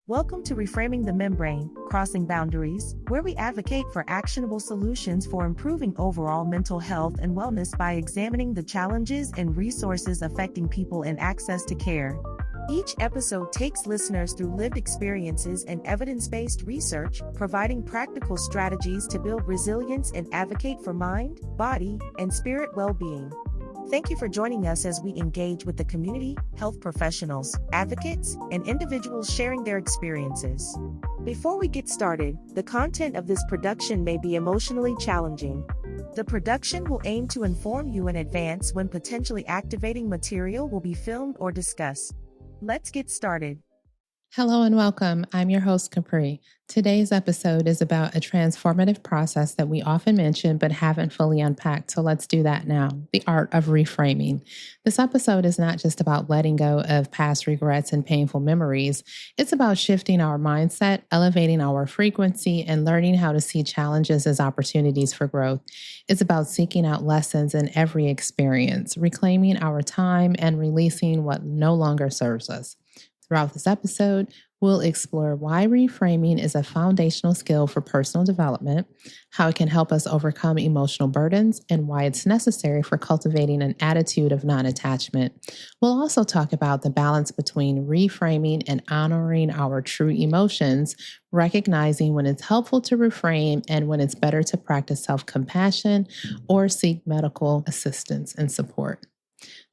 Welcome to Reframing the Membrane, Crossing Boundaries, where we advocate for actionable solutions for improving overall mental health and wellness by examining the challenges and resources affecting people and access to care. Each episode takes listeners through lived experiences and evidence-based research, providing practical strategies to build resilience and advocate for mind, body, and spirit well-being. Thank you for joining us as we engage with the community, health professionals, advocates, and individuals sharing their experiences. Before we get started, the content of this production may be emotionally challenging. The production will aim to inform you in advance when potentially activating material will be filmed or discussed. Let's get started. Hello and welcome. I'm your host, Kapri. Today's episode is about a transformative process that we often mention but haven't fully unpacked, so let's do that now, the art of reframing. This episode is not just about letting go of past regrets and painful memories. It's about shifting our mindset, elevating our frequency, and learning how to see challenges as opportunities for growth. It's about seeking out lessons in every experience, reclaiming our time, and releasing what no longer serves us. Throughout this episode, we'll explore why reframing is a foundational skill for personal development, how it can help us overcome emotional burdens, and why it's necessary for cultivating an attitude of non-attachment. We'll also talk about the balance between reframing and honoring our true emotions, recognizing when it's helpful to reframe and when it's better to practice self-compassion or seek medical assistance and support.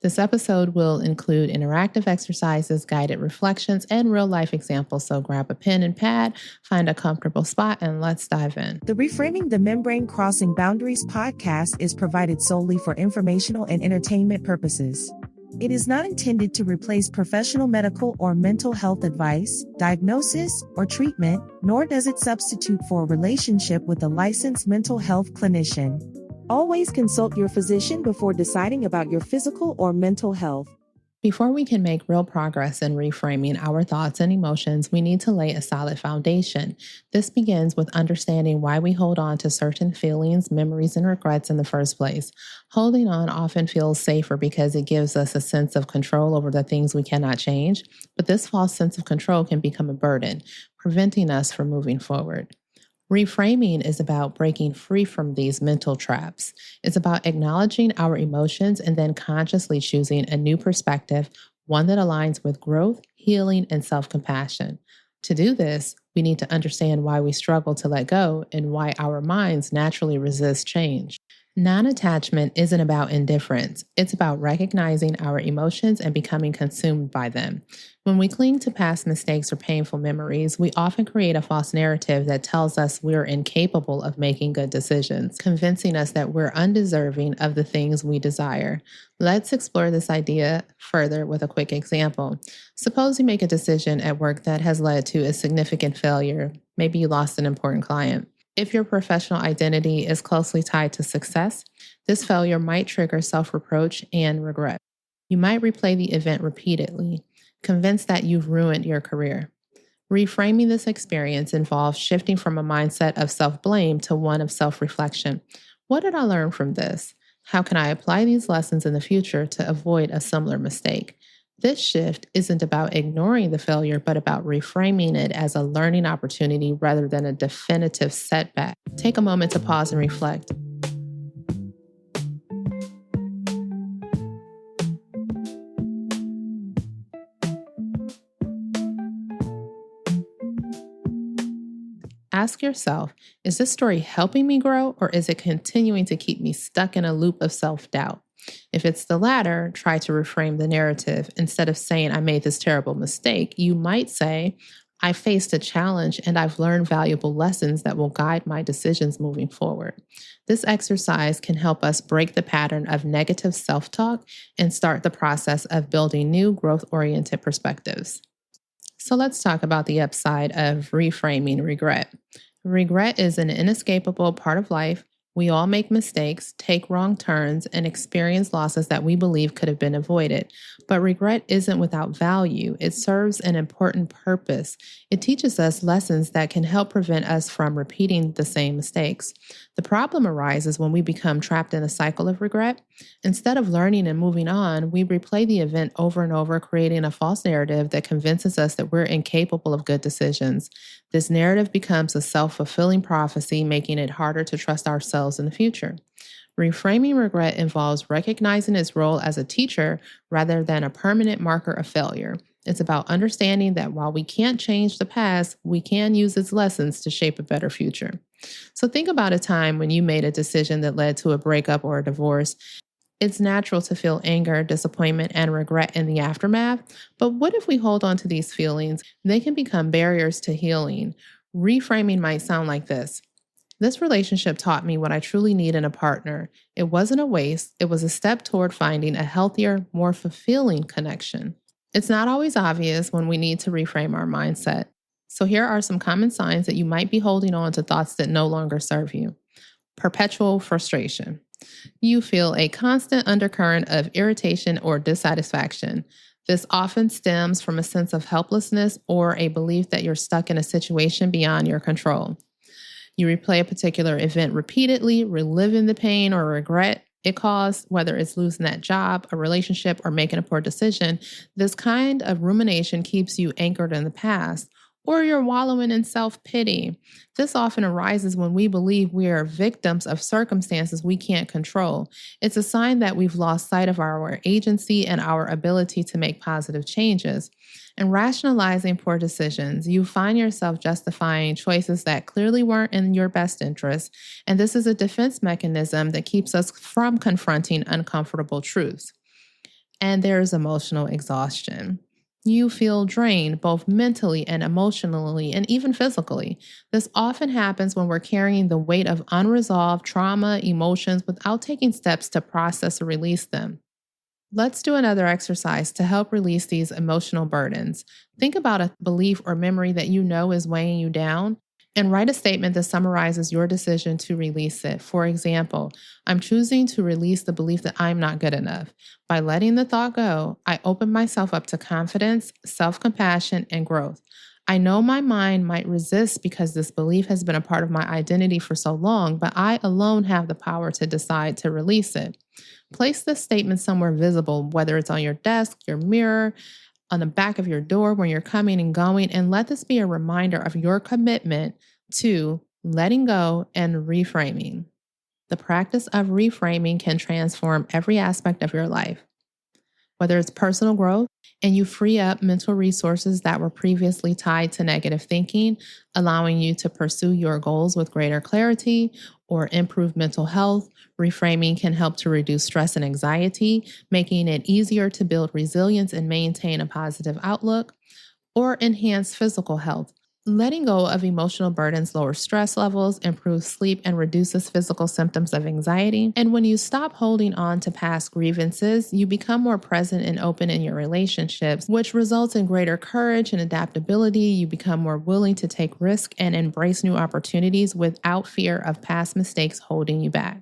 This episode will include interactive exercises, guided reflections, and real-life examples, so grab a pen and pad, find a comfortable spot, and let's dive in. The Reframing the Membrane Crossing Boundaries podcast is provided solely for informational and entertainment purposes. It is not intended to replace professional medical or mental health advice, diagnosis, or treatment, nor does it substitute for a relationship with a licensed mental health clinician. Always consult your physician before deciding about your physical or mental health. Before we can make real progress in reframing our thoughts and emotions, we need to lay a solid foundation. This begins with understanding why we hold on to certain feelings, memories, and regrets in the first place. Holding on often feels safer because it gives us a sense of control over the things we cannot change, but this false sense of control can become a burden, preventing us from moving forward. Reframing is about breaking free from these mental traps. It's about acknowledging our emotions and then consciously choosing a new perspective, one that aligns with growth, healing, and self-compassion. To do this, we need to understand why we struggle to let go and why our minds naturally resist change. Non-attachment isn't about indifference. It's about recognizing our emotions and becoming consumed by them. When we cling to past mistakes or painful memories, we often create a false narrative that tells us we're incapable of making good decisions, convincing us that we're undeserving of the things we desire. Let's explore this idea further with a quick example. Suppose you make a decision at work that has led to a significant failure. Maybe you lost an important client. If your professional identity is closely tied to success, this failure might trigger self-reproach and regret. You might replay the event repeatedly, convinced that you've ruined your career. Reframing this experience involves shifting from a mindset of self-blame to one of self-reflection. What did I learn from this? How can I apply these lessons in the future to avoid a similar mistake? This shift isn't about ignoring the failure, but about reframing it as a learning opportunity rather than a definitive setback. Take a moment to pause and reflect. Ask yourself, is this story helping me grow, or is it continuing to keep me stuck in a loop of self-doubt? If it's the latter, try to reframe the narrative. Instead of saying, I made this terrible mistake, you might say, I faced a challenge and I've learned valuable lessons that will guide my decisions moving forward. This exercise can help us break the pattern of negative self-talk and start the process of building new growth-oriented perspectives. So let's talk about the upside of reframing regret. Regret is an inescapable part of life. We all make mistakes, take wrong turns, and experience losses that we believe could have been avoided. But regret isn't without value. It serves an important purpose. It teaches us lessons that can help prevent us from repeating the same mistakes. The problem arises when we become trapped in a cycle of regret. Instead of learning and moving on, we replay the event over and over, creating a false narrative that convinces us that we're incapable of good decisions. This narrative becomes a self-fulfilling prophecy, making it harder to trust ourselves in the future. Reframing regret involves recognizing its role as a teacher rather than a permanent marker of failure. It's about understanding that while we can't change the past, we can use its lessons to shape a better future. So think about a time when you made a decision that led to a breakup or a divorce. It's natural to feel anger, disappointment, and regret in the aftermath. But what if we hold on to these feelings? They can become barriers to healing. Reframing might sound like this. This relationship taught me what I truly need in a partner. It wasn't a waste, it was a step toward finding a healthier, more fulfilling connection. It's not always obvious when we need to reframe our mindset. So here are some common signs that you might be holding on to thoughts that no longer serve you. Perpetual frustration. You feel a constant undercurrent of irritation or dissatisfaction. This often stems from a sense of helplessness or a belief that you're stuck in a situation beyond your control. You replay a particular event repeatedly, reliving the pain or regret it caused, whether it's losing that job, a relationship, or making a poor decision. This kind of rumination keeps you anchored in the past, or you're wallowing in self-pity. This often arises when we believe we are victims of circumstances we can't control. It's a sign that we've lost sight of our agency and our ability to make positive changes. And rationalizing poor decisions, you find yourself justifying choices that clearly weren't in your best interest. And this is a defense mechanism that keeps us from confronting uncomfortable truths. And there's emotional exhaustion. You feel drained both mentally and emotionally and even physically. This often happens when we're carrying the weight of unresolved trauma, emotions without taking steps to process or release them. Let's do another exercise to help release these emotional burdens. Think about a belief or memory that you know is weighing you down and write a statement that summarizes your decision to release it. For example, I'm choosing to release the belief that I'm not good enough. By letting the thought go, I open myself up to confidence, self-compassion, and growth. I know my mind might resist because this belief has been a part of my identity for so long, but I alone have the power to decide to release it. Place this statement somewhere visible, whether it's on your desk, your mirror, on the back of your door when you're coming and going, and let this be a reminder of your commitment to letting go and reframing. The practice of reframing can transform every aspect of your life, whether it's personal growth, and you free up mental resources that were previously tied to negative thinking, allowing you to pursue your goals with greater clarity or improve mental health. Reframing can help to reduce stress and anxiety, making it easier to build resilience and maintain a positive outlook, or enhance physical health. Letting go of emotional burdens lowers stress levels, improves sleep, and reduces physical symptoms of anxiety. And when you stop holding on to past grievances, you become more present and open in your relationships, which results in greater courage and adaptability. You become more willing to take risks and embrace new opportunities without fear of past mistakes holding you back.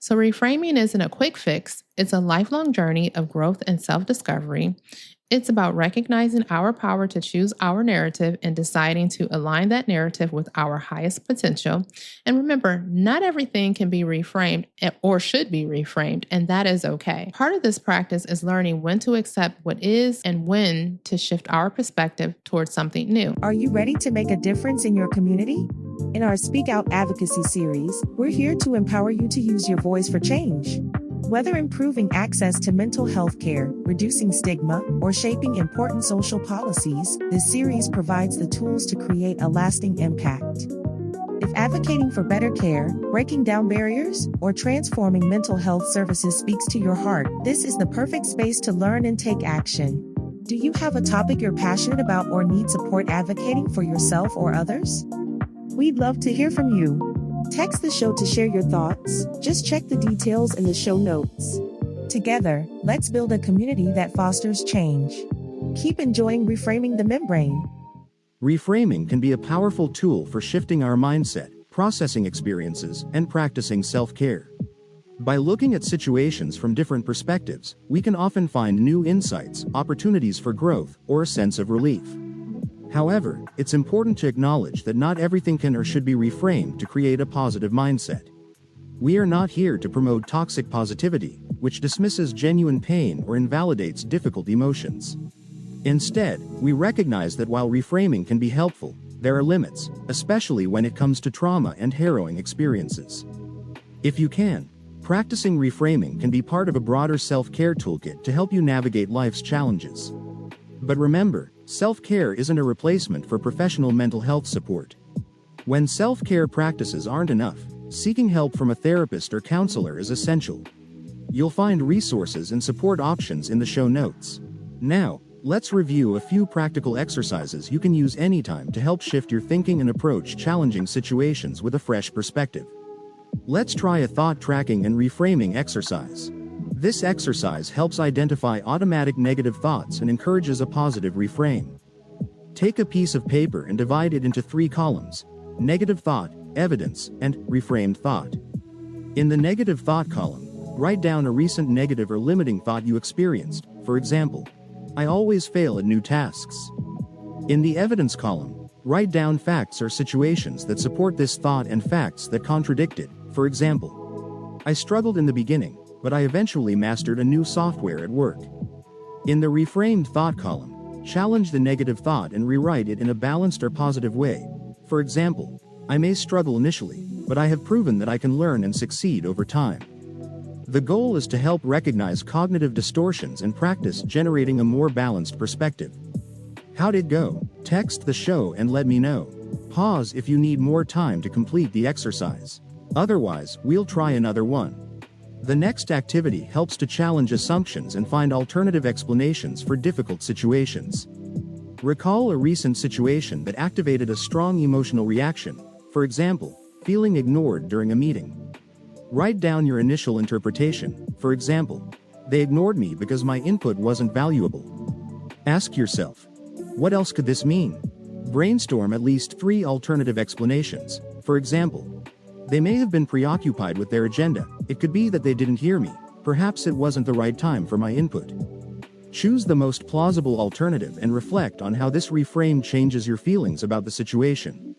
So reframing isn't a quick fix. It's a lifelong journey of growth and self-discovery. It's about recognizing our power to choose our narrative and deciding to align that narrative with our highest potential. And remember, not everything can be reframed or should be reframed, and that is okay. Part of this practice is learning when to accept what is and when to shift our perspective towards something new. Are you ready to make a difference in your community? In our Speak Out Advocacy series, we're here to empower you to use your voice for change. Whether improving access to mental health care, reducing stigma, or shaping important social policies, this series provides the tools to create a lasting impact. If advocating for better care, breaking down barriers, or transforming mental health services speaks to your heart, this is the perfect space to learn and take action. Do you have a topic you're passionate about or need support advocating for yourself or others? We'd love to hear from you. Text the show to share your thoughts. Just check the details in the show notes. Together, let's build a community that fosters change. Keep enjoying Reframing the Membrane. Reframing can be a powerful tool for shifting our mindset, processing experiences, and practicing self-care. By looking at situations from different perspectives, we can often find new insights, opportunities for growth, or a sense of relief. However, it's important to acknowledge that not everything can or should be reframed to create a positive mindset. We are not here to promote toxic positivity, which dismisses genuine pain or invalidates difficult emotions. Instead, we recognize that while reframing can be helpful, there are limits, especially when it comes to trauma and harrowing experiences. If you can, practicing reframing can be part of a broader self-care toolkit to help you navigate life's challenges. But remember, self-care isn't a replacement for professional mental health support. When self-care practices aren't enough, seeking help from a therapist or counselor is essential. You'll find resources and support options in the show notes. Now, let's review a few practical exercises you can use anytime to help shift your thinking and approach challenging situations with a fresh perspective. Let's try a thought tracking and reframing exercise. This exercise helps identify automatic negative thoughts and encourages a positive reframe. Take a piece of paper and divide it into 3 columns: negative thought, evidence, and reframed thought. In the negative thought column, write down a recent negative or limiting thought you experienced. For example, I always fail at new tasks. In the evidence column, write down facts or situations that support this thought and facts that contradict it. For example, I struggled in the beginning, but I eventually mastered a new software at work. In the reframed thought column, challenge the negative thought and rewrite it in a balanced or positive way. For example, I may struggle initially, but I have proven that I can learn and succeed over time. The goal is to help recognize cognitive distortions and practice generating a more balanced perspective. How'd it go? Text the show and let me know. Pause if you need more time to complete the exercise. Otherwise, we'll try another one. The next activity helps to challenge assumptions and find alternative explanations for difficult situations. Recall a recent situation that activated a strong emotional reaction, for example, feeling ignored during a meeting. Write down your initial interpretation, for example, they ignored me because my input wasn't valuable. Ask yourself, what else could this mean? Brainstorm at least 3 alternative explanations. For example, they may have been preoccupied with their agenda. It could be that they didn't hear me. Perhaps it wasn't the right time for my input. Choose the most plausible alternative and reflect on how this reframe changes your feelings about the situation.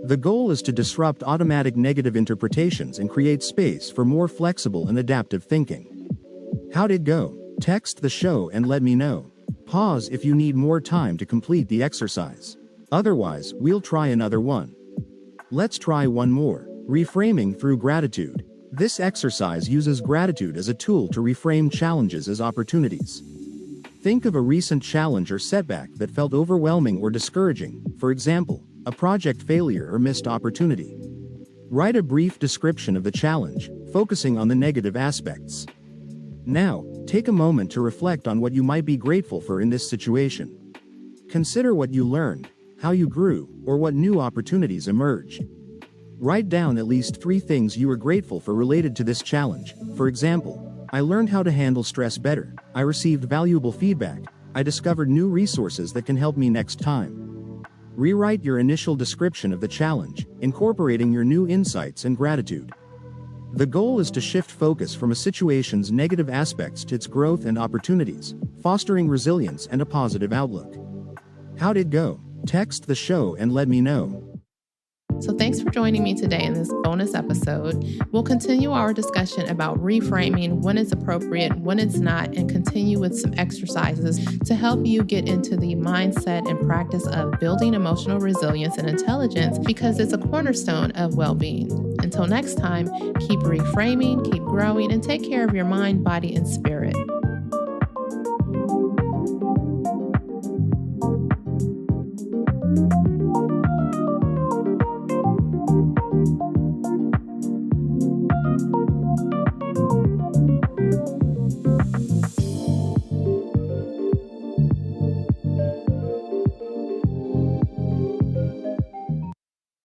The goal is to disrupt automatic negative interpretations and create space for more flexible and adaptive thinking. How'd it go? Text the show and let me know. Pause if you need more time to complete the exercise. Otherwise, we'll try another one. Let's try one more. Reframing through gratitude. This exercise uses gratitude as a tool to reframe challenges as opportunities. Think of a recent challenge or setback that felt overwhelming or discouraging, for example, a project failure or missed opportunity. Write a brief description of the challenge, focusing on the negative aspects. Now, take a moment to reflect on what you might be grateful for in this situation. Consider what you learned, how you grew, or what new opportunities emerged. Write down at least 3 things you are grateful for related to this challenge. For example, I learned how to handle stress better. I received valuable feedback. I discovered new resources that can help me next time. Rewrite your initial description of the challenge, incorporating your new insights and gratitude. The goal is to shift focus from a situation's negative aspects to its growth and opportunities, fostering resilience and a positive outlook. How'd it go? Text the show and let me know. So thanks for joining me today in this bonus episode. We'll continue our discussion about reframing, when it's appropriate, when it's not, and continue with some exercises to help you get into the mindset and practice of building emotional resilience and intelligence, because it's a cornerstone of well-being. Until next time, keep reframing, keep growing, and take care of your mind, body, and spirit.